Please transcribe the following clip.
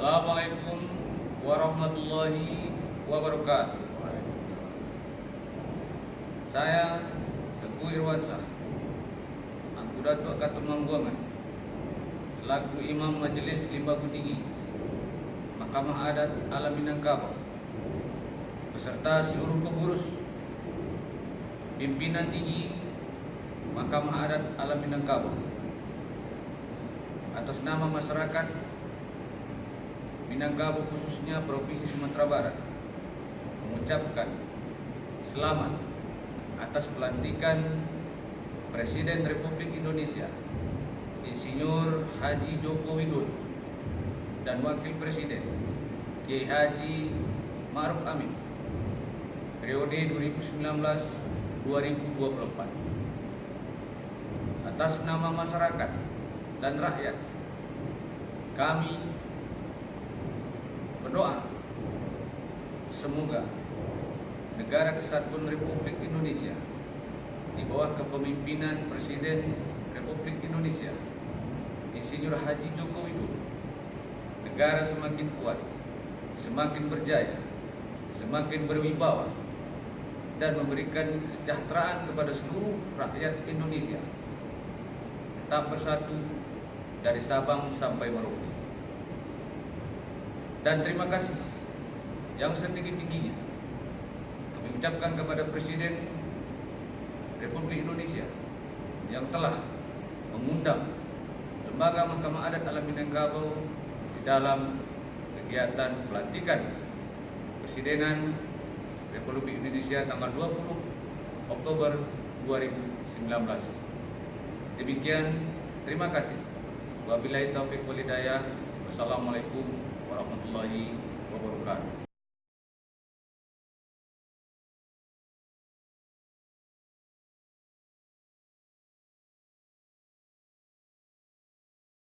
Assalamualaikum warahmatullahi wabarakatuh. Saya Teguh Irwansyah, Angku Datuk Katumangguangan, selaku Imam Majelis Limbagu Tinggi Mahkamah Adat Alam Minangkabau, beserta seluruh pengurus pimpinan tinggi Mahkamah Adat Alam Minangkabau, atas nama masyarakat Minangkabau khususnya Provinsi Sumatera Barat, mengucapkan selamat atas pelantikan Presiden Republik Indonesia Insinyur Haji Joko Widodo dan Wakil Presiden Kiai Haji Ma'ruf Amin periode 2019-2024. Atas nama masyarakat dan rakyat, kami berdoa semoga Negara Kesatuan Republik Indonesia di bawah kepemimpinan Presiden Republik Indonesia Insinyur Haji Joko Widodo, negara semakin kuat, semakin berjaya, semakin berwibawa, dan memberikan kesejahteraan kepada seluruh rakyat Indonesia, tetap bersatu dari Sabang sampai Merauke. Dan terima kasih yang setinggi-tingginya kami ucapkan kepada Presiden Republik Indonesia yang telah mengundang Lembaga Mahkamah Adat Alam Minangkabau di dalam kegiatan pelantikan Presidenan Republik Indonesia tanggal 20 Oktober 2019. Demikian, terima kasih. Wabillahi taufiq wal hidayah. Wassalamualaikum warahmatullahi wabarakatuh.